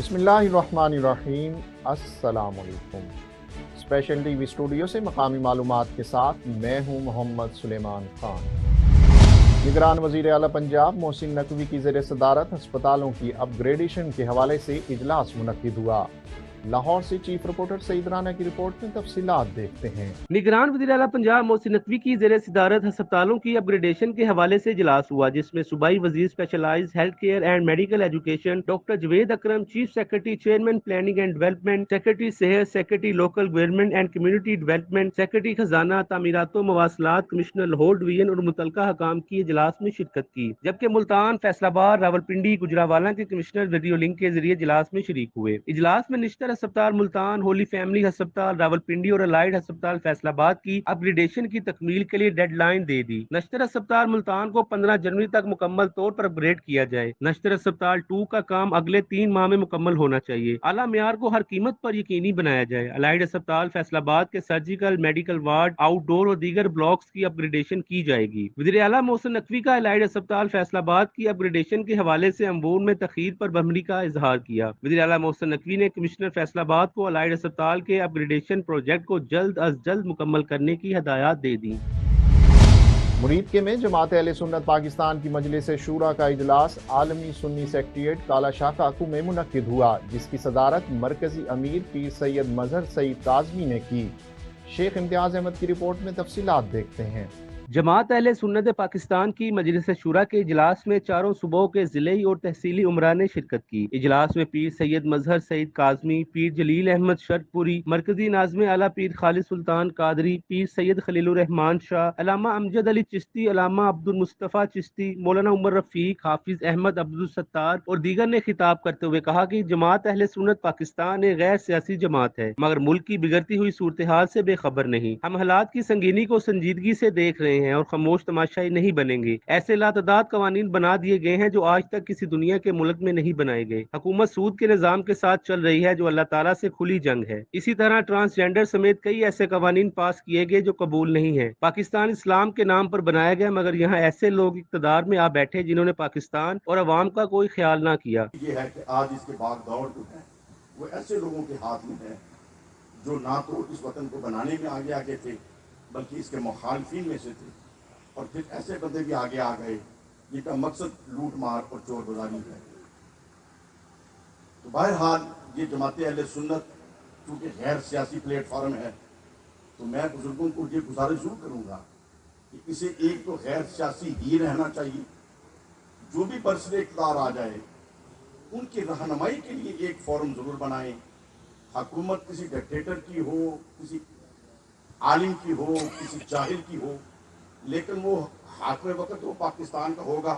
बिस्मिल्लाहिर्रहमानिर्रहीम। अस्सलाम वालेकुम। स्पेशल टीवी स्टूडियो से मकामी मालूमात के साथ मैं हूं मोहम्मद सुलेमान खान। निगरान वज़ीर आला पंजाब मोहसिन नकवी की ज़ेर सदारत अस्पतालों की अपग्रेडेशन के हवाले से इजलास मुनक्किद हुआ। लाहौर से चीफ रिपोर्टर सईद राना की रिपोर्ट में तफसीलात देखते हैं। निगरान वज़ीर आला पंजाब मोहसिन नकवी की ज़ेर सदारत अस्पतालों की अपग्रेडेशन के हवाले से इजलास हुआ, जिसमें सूबाई वज़ीर specialized health care and medical education doctor Javed Akram, chief secretary chairman planning and development, secretary सेहत, secretary local government and community development, secretary खजाना, तामीरातो मवासलात, कमिश्नर लाहौर डिवीजन और मुतलका हकाम की इजलास में शिरकत की। जबकि मुल्तान, फैसलाबाद, रावलपिंडी, गुजरावाला के कमिश्नर वीडियो लिंक के जरिए इजलास में शरीक हुए। इजलास में निश्तर अस्पताल मुल्तान, होली फैमिली अस्पताल रावलपिंडी और अलाइड अस्पताल फैसलाबाद की अपग्रेडेशन की तकमील के लिए डेडलाइन दे दी। नश्तर अस्पताल मुल्तान को 15 जनवरी तक मुकम्मल तौर पर अपग्रेड किया जाए। नश्तर अस्पताल 2 का काम अगले 3 माह में मुकम्मल होना चाहिए। आला मियार को हर कीमत पर यकीनी बनाया जाए। अलाइड अस्पताल फैसलाबाद के सर्जिकल, मेडिकल वार्ड, आउटडोर और दीगर ब्लॉक्स की अपग्रेडेशन की जाएगी। वज़ीर आला मोहसिन नकवी का अलाइड अस्पताल फैसलाबाद की अपग्रेडेशन के हवाले से अमवून में तखीर पर बहमरी का इजहार किया। वज़ीर आला मोहसिन नकवी ने कमिश्नर फैसलाबाद को अलाइड अस्पताल के अपग्रेडेशन प्रोजेक्ट को जल्द अज जल्द मुकम्मल करने की हदायत दे दी। मुरीदके में जमात अहले सुन्नत पाकिस्तान की मजलिस शूरा का इजलास आलमी सुन्नी सेक्रेटेरिएट काला शाह काकू में मुनक्किद हुआ, जिसकी सदारत मरकजी अमीर पीर सैयद मजहर सईद काज़मी ने की। शेख इम्तियाज अहमद की रिपोर्ट में तफसीलात देखते हैं। जमात अहले सुन्नत पाकिस्तान की मजलिस शूरा के इजलास में चारों सूबों के जिले और तहसीली उमरा ने शिरकत की। इजलास में पीर सैयद मजहर सईद काज़मी, पीर जलील अहमद शर्तपुरी, मरकजी नाज़िम आला पीर खालिद सुल्तान कादरी, पीर सैयद खलीलुर रहमान शाह, अल्लामा अमजद अली चिश्ती, अल्लामा अब्दुल मुस्तफ़ा चिश्ती, मौलाना उमर रफ़ीक, हाफिज अहमद अब्दुल सत्तार और दीगर ने खिताब करते हुए कहा कि जमात अहले सुन्नत पाकिस्तान एक गैर सियासी जमात है, मगर मुल्क की बिगड़ती हुई सूरत हाल से बेखबर नहीं। हम हालात की संगीनी को संजीदगी से देख रहे हैं और खामोश तमाशाई नहीं बनेंगे। ऐसे लातदाद कवानीन बना दिए गए हैं जो आज तक किसी दुनिया के मुल्क में नहीं बनाए गए। हुकूमत सूद के निजाम के साथ चल रही है जो अल्लाह ताला से खुली जंग है। इसी तरह ट्रांसजेंडर समेत कई ऐसे कवानीन पास किए गए जो कबूल नहीं है। पाकिस्तान इस्लाम के नाम पर बनाया गया, मगर यहाँ ऐसे लोग इक़्तिदार में आ बैठे जिन्होंने पाकिस्तान और अवाम का कोई ख्याल ना किया। ये है कि आज इसके भाग दौड़ जो है वो ऐसे लोगों के हाथ में है जो ना तो इस वतन को बनाने में आगे थे, बल्कि इसके मुखालिफिन में से थे, और फिर ऐसे बंदे भी आगे आ गए जिनका मकसद लूट मार और चोर गुजारी है। तो बहरहाल ये जमात अहले सुन्नत चूँकि गैर सियासी प्लेटफार्म है, तो मैं बुजुर्गों को ये गुजारिश जरूर करूँगा कि इसे एक तो गैर सियासी ही रहना चाहिए। जो भी बरसरे इक़्तिदार आ जाए उनकी रहनुमाई के लिए एक फोरम जरूर बनाएं। हुकूमत किसी डिक्टेटर की हो, किसी आलिम की हो, किसी जाहिल की हो, लेकिन वो हाकिम वक्त वो पाकिस्तान का होगा,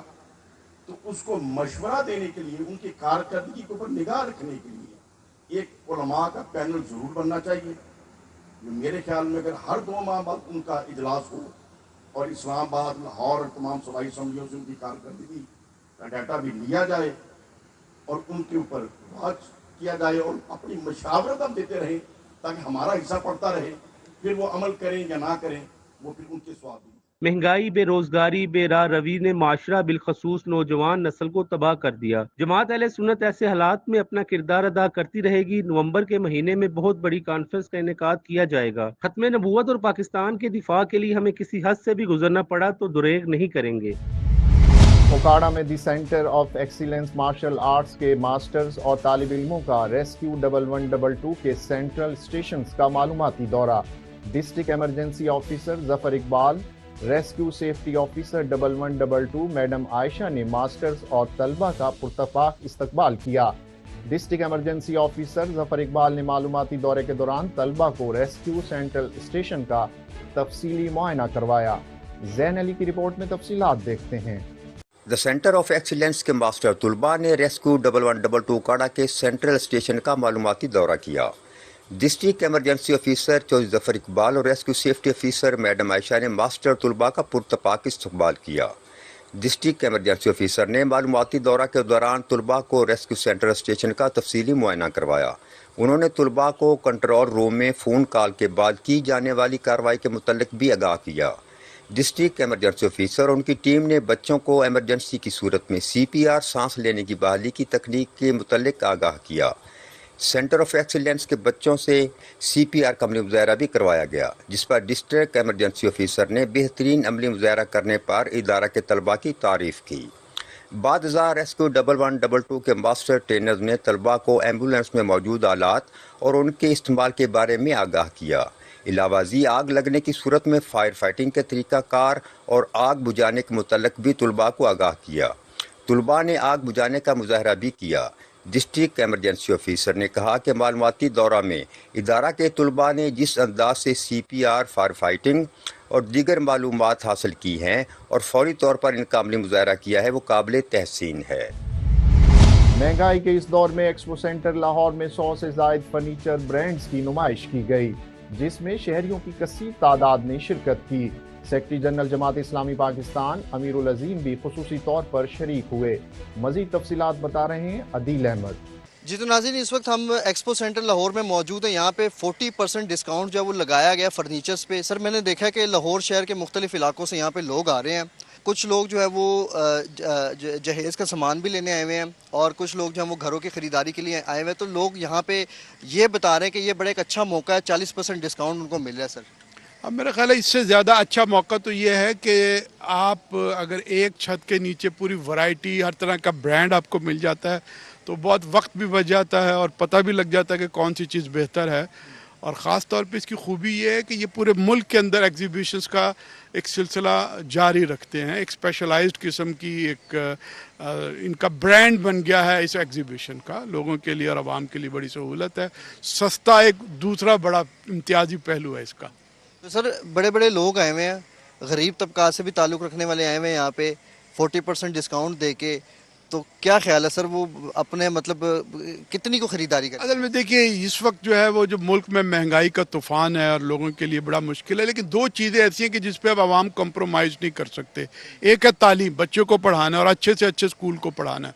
तो उसको मशवरा देने के लिए, उनकी कारकर्दगी के ऊपर निगाह रखने के लिए एक उलमा का पैनल जरूर बनना चाहिए। मेरे ख्याल में अगर हर 2 माह बाद उनका इजलास हो और इस्लामाबाद, लाहौर और तमाम सूबाई असम्बलियों से उनकी कारकर्दगी का डाटा भी लिया जाए और उनके ऊपर बात किया जाए और अपनी मशावरत हम देते रहें ताकि हमारा हिस्सा पड़ता रहे। फिर वो अमल करें या ना करें वो फिर उनके स्वाद। महंगाई, बेरोजगारी, बेराह रवी ने माशरा बिलखसूस नौजवान नस्ल को तबाह कर दिया। जमात अहले सुन्नत ऐसे हालात में अपना किरदार अदा करती रहेगी। नवंबर के महीने में बहुत बड़ी कॉन्फ्रेंस का इनेकाद किया जाएगा। खत्म नबूवत और पाकिस्तान के दिफा के लिए हमें किसी हद से भी गुजरना पड़ा तो दुरेग नहीं करेंगे। ओकाड़ा में the centre of excellence martial arts के मास्टर्स और तालिब इल्मों का रेस्क्यू 1112 के सेंट्रल स्टेशन का मालूमाती दौरा। District emergency officer Zafar Iqbal, rescue safety officer 1112 madam Ayesha ने मास्टर्स और तलबा का पुरतफाक इस्तकबाल किया। District emergency officer Zafar Iqbal ने मालूमाती दौरे के दौरान तलबा को रेस्क्यू सेंट्रल स्टेशन का तफसीली मुआयना करवाया। जैन अली की रिपोर्ट में तफसीलात देखते हैं। द सेंटर ऑफ एक्सीलेंस के मास्टर तलबा ने रेस्क्यू 1112 ओकाड़ा के सेंट्रल स्टेशन का मालूमाती दौरा किया। District emergency officer Chaudhry Zafar Iqbal और rescue safety officer madam Ayesha ने मास्टर तलबा का पुरतपाक इस्तकबाल किया। डिस्ट्रिक्ट इमरजेंसी ऑफिसर ने मालूमाती दौरा के दौरान तलबा को रेस्क्यू सेंट्रल स्टेशन का तफसीली मुआयना करवाया। उन्होंने तलबा को कंट्रोल रूम में फ़ोन कॉल के बाद की जाने वाली कार्रवाई के मुतल्लिक भी आगाह किया। ڈسٹرکٹ ایمرجنسی آفیسر اور ان کی ٹیم نے بچوں کو ایمرجنسی کی صورت میں CPR سانس لینے کی بحالی کی تکنیک کے متعلق آگاہ کیا۔ سینٹر آف ایکسیلنس کے بچوں سے CPR کا عملی مظاہرہ بھی کروایا گیا، جس پر ڈسٹرکٹ ایمرجنسی آفیسر نے بہترین عملی مظاہرہ کرنے پر ادارہ کے طلباء کی تعریف کی۔ بعد ازاں ریسکیو 1122 کے ماسٹر ٹرینرز نے طلباء کو ایمبولینس میں موجود آلات اور ان کے استعمال کے بارے میں آگاہ کیا۔ علاوہ ازیں آگ لگنے کی صورت میں فائر فائٹنگ کے طریقہ کار اور آگ بجھانے کے متعلق بھی طلباء کو آگاہ کیا۔ طلباء نے آگ بجھانے کا مظاہرہ بھی کیا۔ ڈسٹرکٹ ایمرجنسی آفیسر نے کہا کہ معلوماتی دورہ میں ادارہ کے طلباء نے جس انداز سے CPR، فائر فائٹنگ اور دیگر معلومات حاصل کی ہیں اور فوری طور پر ان کا عملی مظاہرہ کیا ہے، وہ قابل تحسین ہے۔ مہنگائی کے اس دور میں ایکسپو سینٹر لاہور میں 100 سے زائد فرنیچر برانڈز کی نمائش کی گئی، جس میں شہریوں کی کثیر تعداد نے شرکت کی۔ سیکرٹری جنرل جماعت اسلامی پاکستان امیر العظیم بھی خصوصی طور پر شریک ہوئے۔ مزید تفصیلات بتا رہے ہیں عدیل احمد۔ جی تو ناظرین، اس وقت ہم ایکسپو سینٹر لاہور میں موجود ہیں۔ یہاں پہ 40% ڈسکاؤنٹ جو ہے وہ لگایا گیا فرنیچرز پہ۔ سر، میں نے دیکھا کہ لاہور شہر کے مختلف علاقوں سے یہاں پہ لوگ آ رہے ہیں۔ کچھ لوگ جو ہے وہ جہیز کا سامان بھی لینے آئے ہوئے ہیں اور کچھ لوگ جو ہیں وہ گھروں کی خریداری کے لیے آئے ہوئے ہیں۔ تو لوگ یہاں پہ یہ بتا رہے ہیں کہ یہ بڑا ایک اچھا موقع ہے، 40% ڈسکاؤنٹ ان کو مل رہا ہے۔ سر، اب میرا خیال ہے اس سے زیادہ اچھا موقع تو یہ ہے کہ آپ اگر ایک چھت کے نیچے پوری ورائٹی، ہر طرح کا برانڈ آپ کو مل جاتا ہے تو بہت وقت بھی بچ جاتا ہے اور پتہ بھی لگ جاتا ہے کہ کون سی چیز بہتر ہے۔ اور خاص طور پہ اس کی خوبی یہ ہے کہ یہ پورے ملک کے اندر ایگزیبیشنز کا ایک سلسلہ جاری رکھتے ہیں۔ ایک اسپیشلائزڈ قسم کی ایک ان کا برانڈ بن گیا ہے اس ایگزیبیشن کا، لوگوں کے لیے اور عوام کے لیے بڑی سہولت ہے۔ سستا ایک دوسرا بڑا امتیازی پہلو ہے اس کا۔ تو سر، بڑے بڑے لوگ آئے ہوئے ہیں، غریب طبقات سے بھی تعلق رکھنے والے آئے ہوئے ہیں یہاں پہ 40% ڈسکاؤنٹ دے کے۔ تو کیا خیال ہے سر، وہ اپنے مطلب کتنی کو خریداری کریں؟ اصل میں دیکھیے، اس وقت جو ہے وہ جو ملک میں مہنگائی کا طوفان ہے اور لوگوں کے لیے بڑا مشکل ہے، لیکن دو چیزیں ایسی ہیں کہ جس پہ اب عوام کمپرومائز نہیں کر سکتے۔ ایک ہے تعلیم، بچوں کو پڑھانا اور اچھے سے اچھے اسکول کو پڑھانا۔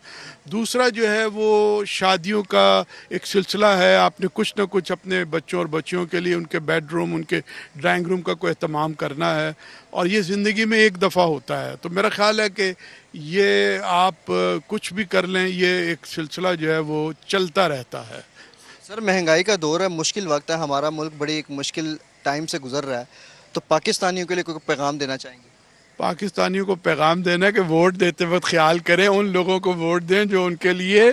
دوسرا جو ہے وہ شادیوں کا ایک سلسلہ ہے، آپ نے کچھ نہ کچھ اپنے بچوں اور بچیوں کے لیے ان کے بیڈ روم، ان کے ڈرائنگ روم کا کوئی اہتمام کرنا ہے، اور یہ زندگی میں ایک دفعہ ہوتا ہے۔ تو میرا خیال ہے کہ یہ آپ کچھ بھی کر لیں، یہ ایک سلسلہ جو ہے وہ چلتا رہتا ہے۔ سر، مہنگائی کا دور ہے، مشکل وقت ہے، ہمارا ملک بڑی ایک مشکل ٹائم سے گزر رہا ہے، تو پاکستانیوں کے لیے کوئی پیغام دینا چاہیں گے؟ پاکستانیوں کو پیغام دینا ہے کہ ووٹ دیتے وقت خیال کریں، ان لوگوں کو ووٹ دیں جو ان کے لیے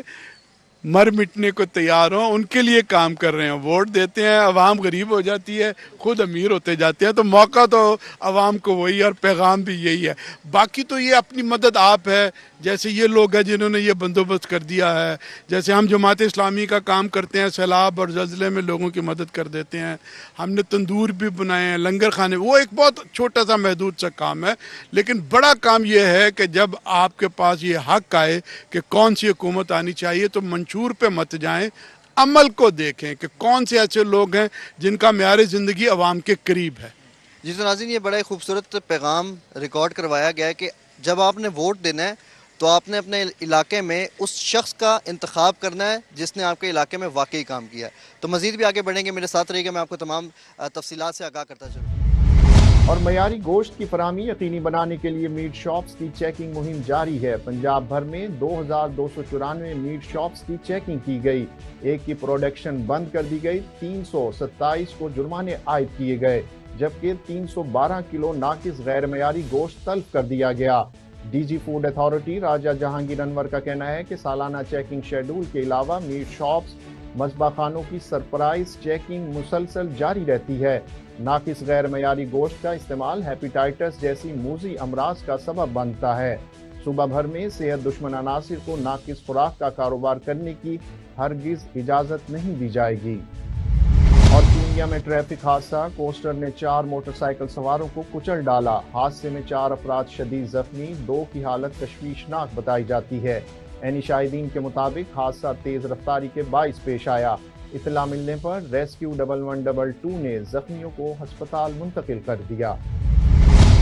مر مٹنے کو تیار ہوں، ان کے لیے کام کر رہے ہیں۔ ووٹ دیتے ہیں، عوام غریب ہو جاتی ہے، خود امیر ہوتے جاتے ہیں، تو موقع تو عوام کو وہی، اور پیغام بھی یہی ہے۔ باقی تو یہ اپنی مدد آپ ہے، جیسے یہ لوگ ہیں جنہوں نے یہ بندوبست کر دیا ہے، جیسے ہم جماعت اسلامی کا کام کرتے ہیں، سیلاب اور زلزلے میں لوگوں کی مدد کر دیتے ہیں، ہم نے تندور بھی بنائے ہیں، لنگر خانے، وہ ایک بہت چھوٹا سا محدود سا کام ہے، لیکن بڑا کام یہ ہے کہ جب آپ کے پاس یہ حق آئے کہ کون سی حکومت آنی چاہیے تو منشور پہ مت جائیں، عمل کو دیکھیں کہ کون سے ایسے لوگ ہیں جن کا معیار زندگی عوام کے قریب ہے۔ جی تو ناظرین، یہ بڑا ہی خوبصورت پیغام ریکارڈ کروایا گیا ہے کہ جب آپ نے ووٹ دینا ہے تو آپ نے اپنے علاقے میں اس شخص کا انتخاب کرنا ہے جس نے آپ کے علاقے میں واقعی کام کیا ہے۔ تو مزید بھی آگے بڑھیں گے، میرے ساتھ رہیے گا، میں آپ کو تمام تفصیلات سے آگاہ کرتا چلوں۔ اور معیاری گوشت کی فراہمی یقینی بنانے کے لیے میٹ شاپس کی چیکنگ مہم جاری ہے۔ پنجاب بھر میں 2294 میٹ شاپس کی چیکنگ کی گئی، ایک کی پروڈکشن بند کر دی گئی، 327 کو جرمانے عائد کیے گئے، جبکہ 312 کلو ناقص غیر معیاری گوشت تلف کر دیا گیا۔ ڈی جی فوڈ اتھارٹی راجہ جہانگیر انور کا کہنا ہے کہ سالانہ چیکنگ شیڈول کے علاوہ میٹ شاپس، مذبح خانوں کی سرپرائز چیکنگ مسلسل جاری رہتی ہے۔ ناقص غیر معیاری گوشت کا استعمال ہیپیٹائٹس جیسی موذی امراض کا سبب بنتا ہے۔ صوبہ بھر میں صحت دشمن عناصر کو ناقص خوراک کا کاروبار کرنے کی ہرگز اجازت نہیں دی جائے گی۔ اور پورنیہ میں ٹریفک حادثہ، کوسٹر نے 4 موٹر سائیکل سواروں کو کچل ڈالا۔ حادثے میں 4 افراد شدید زخمی، 2 کی حالت تشویشناک بتائی جاتی ہے۔ عینی شاہدین کے مطابق حادثہ تیز رفتاری کے باعث پیش آیا۔ اطلاع ملنے پر ریسکیو 1122 نے زخمیوں کو ہسپتال منتقل کر دیا۔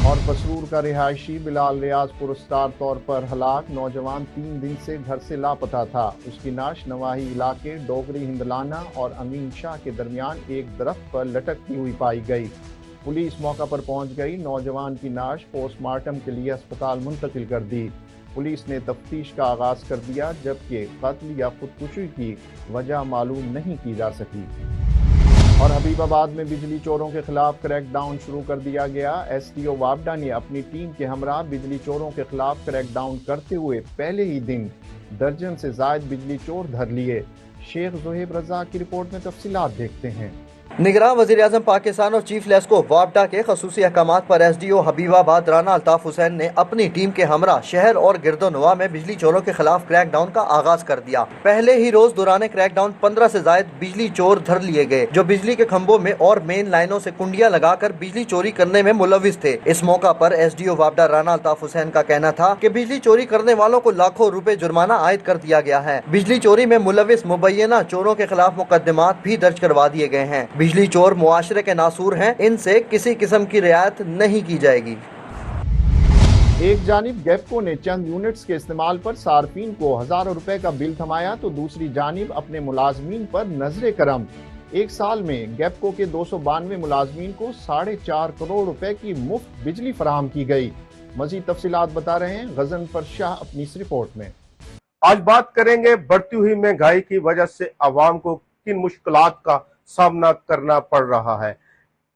اور پسرور کا رہائشی بلال ریاض پرستار طور پر ہلاک، نوجوان 3 دن سے گھر سے لاپتہ تھا۔ اس کی نعش نواحی علاقے ڈوگری ہندلانہ اور امین شاہ کے درمیان ایک درخت پر لٹکتی ہوئی پائی گئی۔ पुलिस मौका पर पहुंच गई। नौजवान की नाश पोस्टमार्टम के लिए अस्पताल मुंतकिल कर दी। पुलिस ने तफ्तीश का आगाज कर दिया, जबकि कत्ल या खुदकुशी की वजह मालूम नहीं की जा सकी। और हबीबाबाद में बिजली चोरों के खिलाफ क्रैकडाउन शुरू कर दिया गया। एसडीओ वाबडा ने अपनी टीम के हमरा बिजली चोरों के खिलाफ क्रैकडाउन करते हुए पहले ही दिन दर्जन से जायद बिजली चोर धर लिए। शेख ज़ुहैब रज़ाक की रिपोर्ट में तफसीलात देखते हैं। निगरान वज़ीर-ए-आज़म पाकिस्तान और चीफ लेस्को वाबडा के खसूसी अहकामात पर एसडीओ हबीबाबाद राना अल्ताफ हुसैन ने अपनी टीम के हमरा शहर और गिरदोनवा में बिजली चोरों के खिलाफ क्रैकडाउन का आगाज कर दिया। पहले ही रोज दौरान क्रैकडाउन 15 से जायद बिजली चोर धर लिए गए, जो बिजली के खंभों में और मेन लाइनों से कुंडियां लगाकर बिजली चोरी करने में मुलविस थे। इस मौका पर एसडीओ वाबडा राना अल्ताफ हुसैन का कहना था कि बिजली चोरी करने वालों को लाखों रुपए जुर्माना आयद कर दिया गया है। बिजली चोरी में मुलविस मुबैना चोरों के खिलाफ मुकदमात भी दर्ज करवा दिए गए हैं। बिजली चोर मुआशरे के नासूर हैं, इनसे किसी किस्म की रियायत नहीं की जाएगी। एक जानिब गैपको ने चंद यूनिट्स के इस्तेमाल पर सार्फिन को हजारों रुपए का बिल थमाया, तो दूसरी जानिब अपने मुलाजमीन पर नजरे करम। एक साल में गैपको के 292 मुलाजमीन को 4.5 करोड़ रुपए की मुफ्त बिजली फराहम की गई। मजीद तफसीलात बता रहे हैं गजनफर शाह अपनी इस रिपोर्ट में। आज बात करेंगे बढ़ती हुई महंगाई की वजह से आवाम को किन मुश्किलात का सामना करना पड़ रहा है।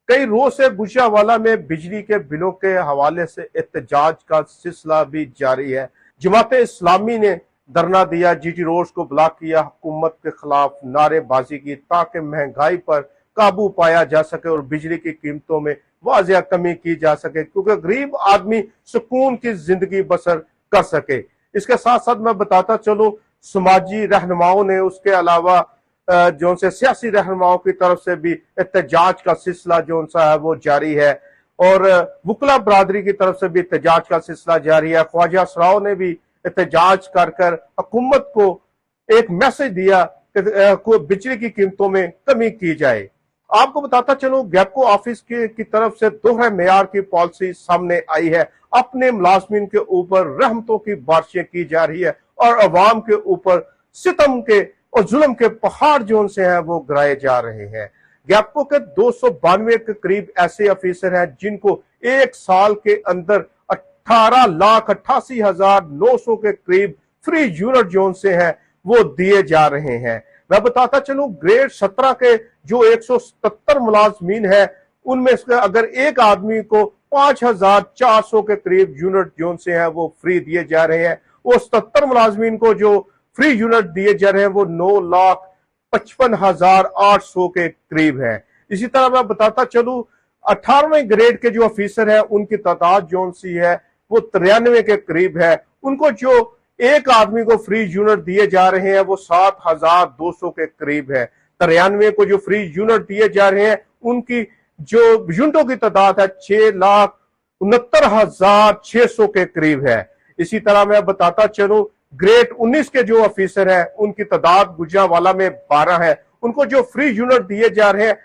कई रोज से गुजरांवाला में बिजली के बिलों के हवाले से एहतजाज का सिलसिला भी जारी है। जमात इस्लामी ने धरना दिया, जीटी रोड्स को ब्लॉक किया, हुकूमत के खिलाफ नारेबाजी की ताकि महंगाई पर काबू पाया जा सके और बिजली की कीमतों में वाजिया कमी की जा सके, क्योंकि गरीब आदमी सुकून की जिंदगी बसर कर सके। इसके साथ साथ मैं बताता चलूं, समाजी रहनुमाओं ने, उसके अलावा जो से सियासी रहनुमाओं की तरफ से भी एहतजाज का सिलसिला जो सा है वो जारी है, और वकला बरादरी की तरफ से भी एहतजाज का सिलसिला जारी है। ख्वाजा सराओ ने भी एहतजाज कर कर हुकूमत को एक मैसेज दिया कि बिजली की कीमतों में कमी की जाए। आपको बताता चलूं, गैपको ऑफिस की तरफ से दोहरे मेयार की पॉलिसी सामने आई है। अपने मुलाजमीन के ऊपर रहमतों की बारिशें की जा रही है और अवाम के ऊपर सितम के और जुल्म के पहाड़ जो उनसे हैं वो गिराए जा रहे हैं। गैपको के 292 के करीब ऐसे अफीसर हैं जिनको एक साल के अंदर 18,88,900 के करीब फ्री यूनिट जो उनसे हैं वो दिए जा रहे हैं। मैं बताता चलूं, ग्रेड 17 के जो 177 मुलाजमीन हैं उनमें से अगर एक आदमी को 5,400 के करीब यूनिट जो उनसे हैं वो फ्री दिए जा रहे हैं। वो 77 मुलाजमीन को जो फ्री यूनिट दिए जा रहे हैं वो 9,55,800 के करीब है। इसी तरह मैं बताता चलूं, 18वें ग्रेड के जो ऑफिसर हैं उनकी तादाद जो सी है वो 93 के करीब है। उनको जो एक आदमी को फ्री यूनिट दिए जा रहे हैं वो 7,200 के करीब है। 93 को जो फ्री यूनिट दिए जा रहे हैं उनकी जो यूनिटों की तादाद है 6,69,600 के करीब है। इसी तरह मैं बताता चलूं, ग्रेड 19 के जो ऑफिसर हैं उनकी तादाद गुजरांवाला में 12 है। उनको जो फ्री यूनिट दिए जा रहे हैं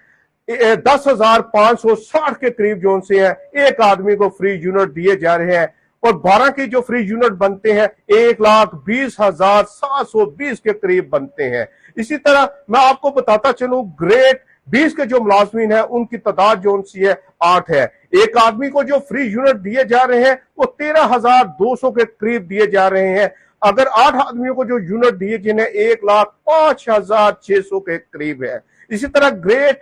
10,560 के करीब जो उनसे हैं, एक आदमी को फ्री यूनिट दिए जा रहे हैं। और 12 की जो फ्री यूनिट बनते हैं 1,20,720 के करीब बनते हैं। इसी तरह मैं आपको बताता चलूं, ग्रेड 20 के जो मुलाजमीन है उनकी तादाद जो उनसी है 8 है। एक आदमी को जो फ्री यूनिट दिए जा रहे हैं वो 13,200 के करीब दिए जा रहे हैं। अगर 8 आदमियों को जो यूनिट दिए जिन्हें 1,05,600 के करीब है। इसी तरह ग्रेड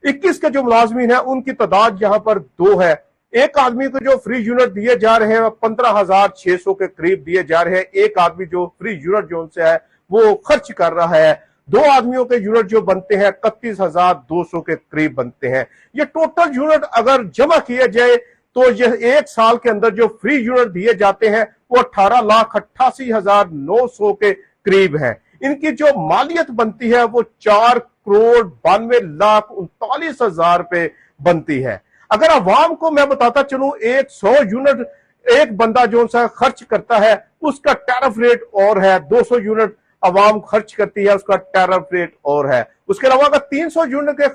21 के जो मुलाजमीन है उनकी तादाद यहाँ पर 2 है। एक आदमी को जो फ्री यूनिट दिए जा रहे हैं 15,600 के करीब दिए जा रहे हैं। एक आदमी जो फ्री यूनिट जो उनसे है वो खर्च कर रहा है। 2 आदमियों के यूनिट जो बनते हैं 31,200 के करीब बनते हैं। ये टोटल यूनिट अगर जमा किया जाए तो यह एक साल के अंदर जो फ्री यूनिट दिए जाते हैं वो 18,88,900 के करीब है। इनकी जो मालियत बनती है वो 4,92,39,000 रुपए बनती है। अगर अवाम को मैं बताता चलूं, 100 यूनिट एक बंदा जो सा खर्च करता है उसका टैरिफ रेट और है, 200 यूनिट अवाम खर्च करती है उसका टैरिफ रेट और है। उसके अलावा अगर 300 यूनिट के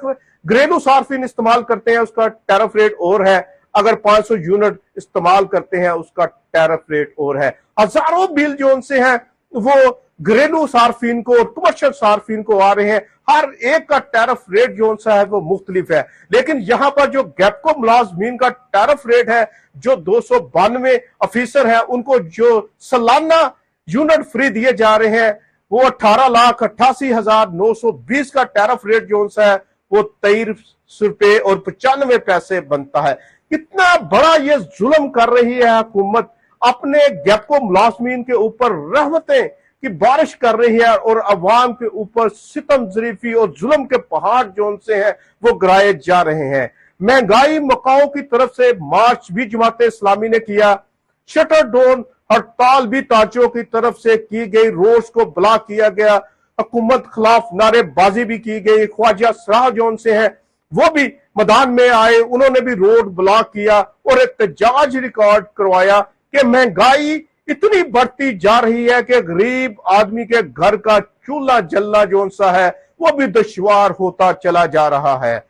घरेलू सार्फिन इस्तेमाल करते हैं उसका टैरिफ रेट और है। अगर 500 यूनिट इस्तेमाल करते हैं उसका टैरिफ रेट और है। हजारों बिल जो उनसे हैं वो घरेलू सार्फिन को और कमर्शियल सार्फिन को आ रहे हैं। हर एक का टैरिफ रेट जो सा है वो मुख्तलिफ है, लेकिन यहां पर जो गैपको मुलाजमीन का टैरिफ रेट है, जो 292 ऑफिसर है उनको जो सालाना यूनिट फ्री दिए जा रहे हैं, वो 18,88,920 का टैरिफ रेट जो सा है वो 23 रुपए और 95 पैसे बनता है। कितना बड़ा ये जुल्म कर रही है हुकूमत, अपने गैपको मुलाजमीन के ऊपर रहमतें की बारिश कर रही है और अवाम के ऊपर सितम जरीफी और जुल्म के पहाड़ जो उनसे हैं वो गिराए जा रहे हैं। महंगाई मकाओं की तरफ से मार्च भी जमात इस्लामी ने किया, शटर डाउन हड़ताल भी ताजों की तरफ से की गई, रोड्स को ब्लॉक किया गया, हुकूमत खिलाफ नारेबाजी भी की गई। ख्वाजा सराह जो उनसे है वो भी मैदान में आए, उन्होंने भी रोड ब्लॉक किया और एहतजाज रिकॉर्ड करवाया कि महंगाई इतनी बढ़ती जा रही है कि गरीब आदमी के घर का चूल्हा जलना जो सा है वो भी दुश्वार होता चला जा रहा है।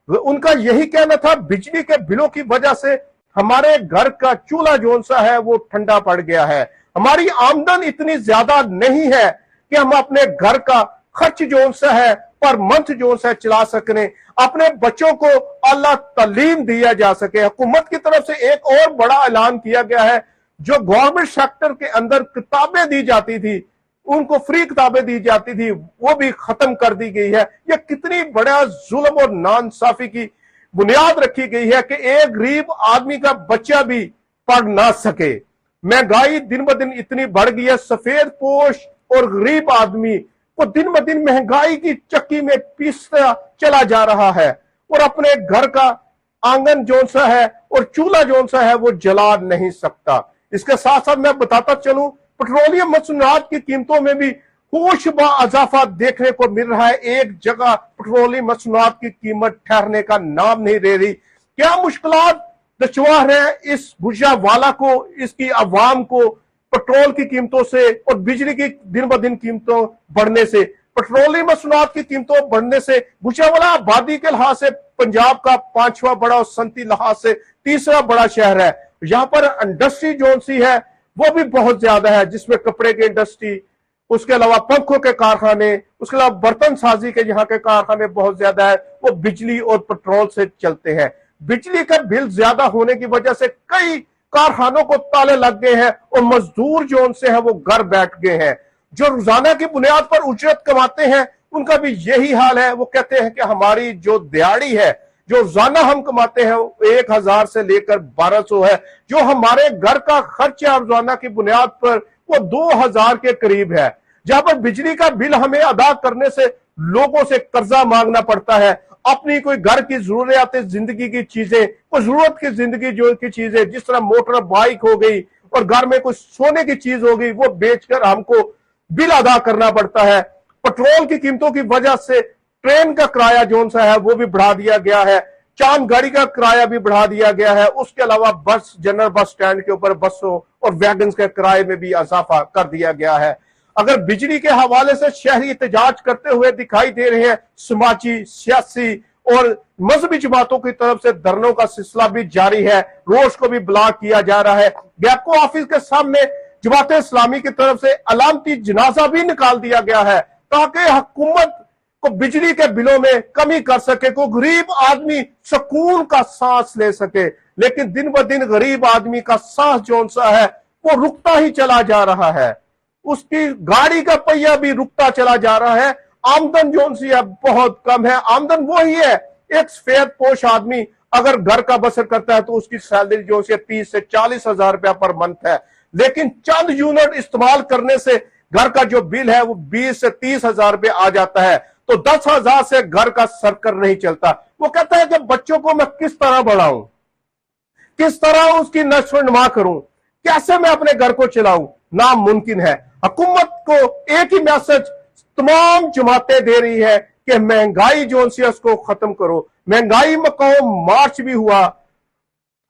उनका यही कहना था, बिजली के बिलों की वजह से हमारे घर का चूल्हा जो सा है वो ठंडा पड़ गया है, हमारी आमदन इतनी ज्यादा नहीं है कि हम अपने घर का खर्च जो सा है पर मंथ जो सा चला सकें, अपने बच्चों को आला तालीम दिया जा सके। हुकूमत की तरफ से एक और बड़ा ऐलान किया गया है, जो गवर्नमेंट सेक्टर के अंदर किताबें दी जाती थी, उनको फ्री किताबें दी जाती थी, वो भी खत्म कर दी गई है। यह कितनी बड़ा जुल्म और नाइंसाफी की बुनियाद रखी गई है कि एक गरीब आदमी का बच्चा भी पढ़ ना सके। महंगाई दिन ब दिन इतनी बढ़ गई है, सफेद पोश और गरीब आदमी को दिन ब दिन महंगाई की चक्की में पीसता चला जा रहा है और अपने घर का आंगन जो सा है और चूल्हा जो सा है वो जला नहीं सकता। इसके साथ साथ मैं बताता चलूं, पेट्रोलियम मसनूआत की कीमतों में भी होशबा इजाफा देखने को मिल रहा है। एक जगह पेट्रोलियम मसनूआत की कीमत ठहरने का नाम नहीं ले रही। क्या मुश्किलात दुश्वार है इस भुजावाला को, इसकी अवाम को, पेट्रोल की कीमतों से और बिजली की दिन ब दिन कीमतों बढ़ने से, पेट्रोलियम मसनूआत की कीमतों बढ़ने से। भुजावाला आबादी के लिहाज से पंजाब का 5वां बड़ा और सनती लिहाज से 3रा बड़ा शहर है। यहाँ पर इंडस्ट्री जो सी है वो भी बहुत ज्यादा है, जिसमें कपड़े की इंडस्ट्री, उसके अलावा पंखों के कारखाने, उसके अलावा बर्तन साजी के यहाँ के कारखाने बहुत ज्यादा है, वो बिजली और पेट्रोल से चलते हैं। बिजली का बिल ज्यादा होने की वजह से कई कारखानों को ताले लग गए हैं और मजदूर जो उनसे है वो घर बैठ गए हैं। जो रोजाना की बुनियाद पर उजरत कमाते हैं उनका भी यही हाल है। वो कहते हैं कि हमारी जो दिहाड़ी है, जो रोजाना हम कमाते हैं 1000 से लेकर 1200 है, जो हमारे घर का खर्च है रोजाना की बुनियाद पर वो 2000 के करीब है। जहां पर बिजली का बिल हमें अदा करने से लोगों से कर्जा मांगना पड़ता है, अपनी कोई घर की जरूरियात जिंदगी की चीजें, कोई जरूरत की जिंदगी जो की चीजें, जिस तरह मोटर बाइक हो गई और घर में कोई सोने की चीज हो गई, वो बेचकर हमको बिल अदा करना पड़ता है। पेट्रोल की कीमतों की वजह से ट्रेन का किराया जो सा है वो भी बढ़ा दिया गया है, चांद गाड़ी का किराया भी बढ़ा दिया गया है। उसके अलावा बस, जनरल बस स्टैंड के ऊपर बसों और वैगन के किराए में भी इजाफा कर दिया गया है। अगर बिजली के हवाले से शहरी एहतजाज करते हुए दिखाई दे रहे हैं, समाजी, सियासी और मजहबी जमातों की तरफ से धरनों का सिलसिला भी जारी है, रोड्स को भी ब्लॉक किया जा रहा है। गैपको ऑफिस के सामने जमात इस्लामी की तरफ से अलामती जनाजा भी निकाल दिया गया है ताकि हुकूमत को बिजली के बिलों में कमी कर सके, को गरीब आदमी सुकून का सांस ले सके। लेकिन दिन ब दिन गरीब आदमी का सांस जो सा है वो रुकता ही चला जा रहा है, उसकी गाड़ी का पहिया भी रुकता चला जा रहा है। आमदन जो सी है बहुत कम है। आमदन वो ही है, एक सफेद पोश आदमी अगर घर का बसर करता है तो उसकी सैलरी जो सी 30 से 40 हजार रुपया पर मंथ है, लेकिन चंद यूनिट इस्तेमाल करने से घर का जो बिल है वो 20 से 30 हजार रुपये आ जाता है। तो 10,000 से घर का सर्कल नहीं चलता। वो कहता है कि बच्चों को मैं किस तरह बढ़ाऊं, किस तरह उसकी नस्ल नुमा करूं, कैसे मैं अपने घर को चलाऊं, नामुमकिन है। हुकूमत को एक ही मैसेज तमाम जमातें दे रही है कि महंगाई जो सी उसको खत्म करो। महंगाई मकाओ मार्च भी हुआ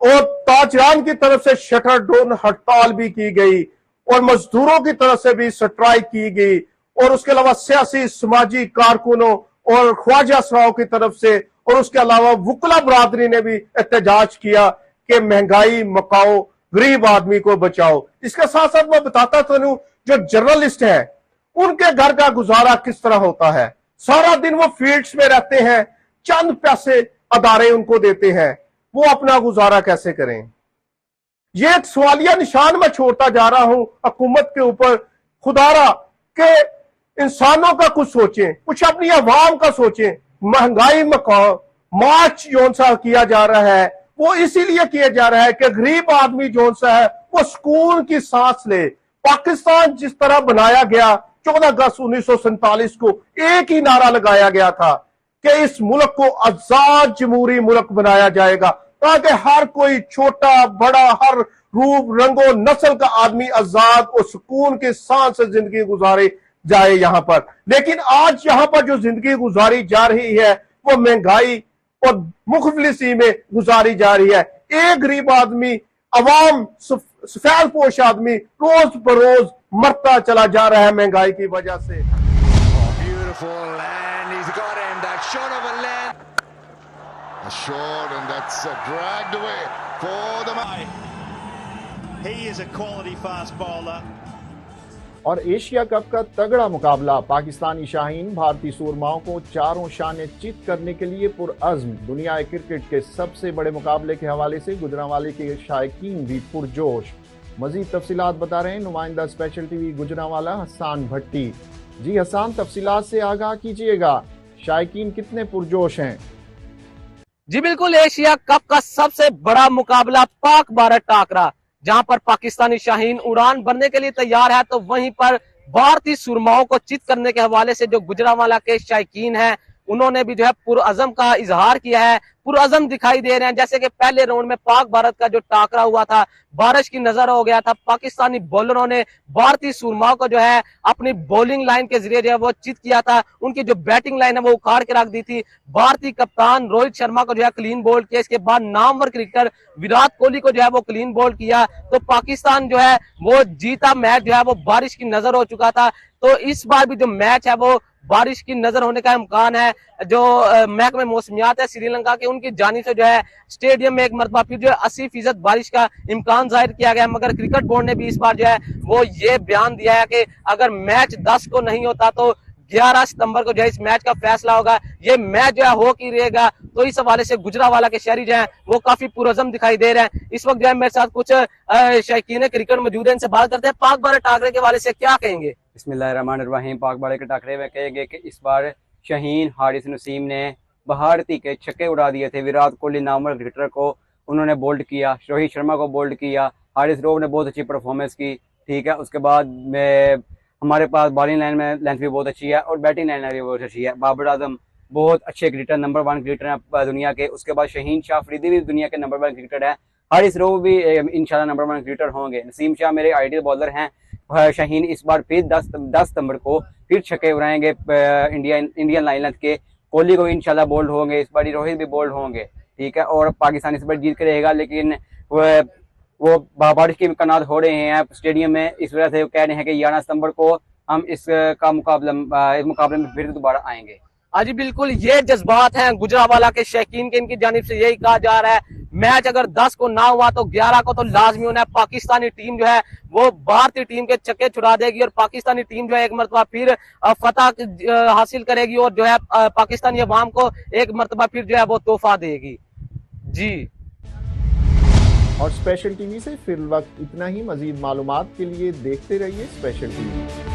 और ताजरान की तरफ से शटर डाउन हड़ताल भी की गई और मजदूरों की तरफ से भी स्ट्राइक की गई और उसके अलावा सियासी समाजी कारकुनों और ख्वाजा सराओं की तरफ से और उसके अलावा वुकला बरादरी ने भी एहतजाज किया कि महंगाई मकाओ, गरीब आदमी को बचाओ। इसके साथ साथ मैं बताता चलूं, जो जर्नलिस्ट हैं उनके घर का गुजारा किस तरह होता है। सारा दिन वो फील्ड्स में रहते हैं, चंद पैसे अदारे उनको देते हैं, वो अपना गुजारा कैसे करें। ये एक सवालिया निशान मैं छोड़ता जा रहा हूं हुकूमत के ऊपर। खुदारा के इंसानों का कुछ सोचें, कुछ अपनी आवाम का सोचें। महंगाई मार्च जोन सा किया जा रहा है, वो इसीलिए किया जा रहा है कि गरीब आदमी जोन सा है वो सुकून की सांस ले। पाकिस्तान जिस तरह बनाया गया 14 अगस्त 1947 को एक ही नारा लगाया गया था कि इस मुल्क को आजाद जमहूरी मुल्क बनाया जाएगा, ताकि हर कोई छोटा बड़ा हर रूप रंगो नस्ल का आदमी आजाद और सुकून के सांस से जिंदगी गुजारे जाए यहाँ पर। लेकिन आज यहाँ पर जो जिंदगी गुजारी जा रही है वो महंगाई और मुखफलिसी में गुजारी जा रही है। एक गरीब आदमी, अवाम, सफेद पोश आदमी रोज बरोज मरता चला जा रहा है महंगाई की वजह से। Beautiful, and he's got him. That shot of a land. A shot, and that's dragged away for the man. He is a quality fast bowler. और एशिया कप का तगड़ा मुकाबला, पाकिस्तानी शाहीन भारतीय सूरमाओं को चारों शाने चित करने के लिए पुरअज़्म। दुनिया क्रिकेट के सबसे बड़े मुकाबले के हवाले से गुजरांवाले के शायकीन भी पुरजोश। मजीद तफसीलात बता रहे हैं नुमाइंदा स्पेशल टीवी गुजरांवाला हसान भट्टी। जी हसान, तफसीलात से आगाह कीजिएगा, शायकीन कितने पुरजोश हैं? जी बिल्कुल, एशिया कप का सबसे बड़ा मुकाबला पाक भारत टाकरा, जहां पर पाकिस्तानी शाहीन उड़ान भरने के लिए तैयार है, तो वहीं पर भारतीय सुरमाओं को चित करने के हवाले से जो गुजरांवाला के शायकीन हैं उन्होंने भी जो है पुरअज़म का इजहार किया है, पुरअज़म दिखाई दे रहे हैं। जैसे कि पहले राउंड में पाक भारत का जो टाकरा हुआ था, बारिश की नजर हो गया था, पाकिस्तानी बॉलरों ने भारतीय सुरमाओं को जो है अपनी बॉलिंग लाइन के जरिए जो है वो चित किया था, उनकी जो बैटिंग लाइन है वो उखाड़ के रख दी थी। भारतीय कप्तान रोहित शर्मा को जो है क्लीन बोल्ड किया, इसके बाद नामवर क्रिकेटर विराट कोहली को जो है वो क्लीन बोल्ड किया, तो पाकिस्तान जो है वो जीता मैच जो है वो बारिश की नजर हो चुका था। तो इस बार भी जो मैच है वो बारिश की नजर होने का इम्कान है। जो महकमे मौसमियात है श्रीलंका के, उनकी जानिब से जो है स्टेडियम में एक मरतबा फिर जो है 80% बारिश का इम्कान जाहिर किया गया, मगर क्रिकेट बोर्ड ने भी इस बार जो है वो ये बयान दिया है कि अगर मैच 10 को नहीं होता तो 11 सितंबर को जो है इस मैच का फैसला होगा। ये मैच जो है हो की रहेगा। तो इस हवाले से गुजरांवाला के शहरी जो है वो काफी पुरअज़म दिखाई दे रहे हैं। इस वक्त जो है मेरे साथ कुछ शायकीन क्रिकेट मौजूद है, इनसे बात करते हैं। पाक भारत टाकरे के हवाले से क्या कहेंगे? बिस्मिल्लाहिर्रहमानिर्रहीम। पाक भारत के टाकरे में कहेंगे कि इस बार शाहीन हारिस नसीम ने भारती के छक्के उड़ा दिए थे। विराट कोहली नामवर क्रिकेटर को उन्होंने बोल्ड किया, रोहित शर्मा को बोल्ड किया, हारिस रोव ने बहुत अच्छी परफॉर्मेंस की, ठीक है। उसके बाद में हमारे पास बॉलिंग लाइन में लेंथ भी बहुत अच्छी है और बैटिंग लाइन भी बहुत अच्छी है। बाबर आजम बहुत अच्छे क्रिकेटर, नंबर 1 क्रिकेटर हैं दुनिया के। उसके बाद शहीन शाह अफरीदी भी दुनिया के नंबर 1 क्रिकेटर है। हारिस रोव भी इंशाल्लाह नंबर 1 क्रिकेटर होंगे। नसीम शाह मेरे आइडियल बॉलर हैं। शाहीन इस बार फिर 10 सितंबर को फिर छक्के उड़ाएंगे इंडियन लाइन लेंथ के। कोहली को इंशाल्लाह बोल्ड होंगे, इस बार रोहित भी बोल्ड होंगे, ठीक है। और पाकिस्तान इस बार जीत के रहेगा, लेकिन वो बारिश के इम्कान हो रहे हैं स्टेडियम में, इस वजह से वो कह रहे हैं कि 11 सितंबर को हम इस मुकाबले में फिर दोबारा आएंगे। जी बिल्कुल, ये जज्बात हैं गुजरांवाला के शौकीन के। इनकी जानिब से यही कहा जा रहा है मैच अगर 10 को ना हुआ तो 11 को तो लाजमी होना है। पाकिस्तानी टीम जो है वो भारतीय टीम के छक्के छुड़ा देगी और पाकिस्तानी टीम जो है एक मरतबा फिर फतह हासिल करेगी और जो है पाकिस्तानी अवाम को एक मरतबा फिर जो है वो तोहफा देगी। जी, और स्पेशल टीवी से फिर वक्त इतना ही। मजीद मालूमात के लिए देखते रहिए स्पेशल टीवी।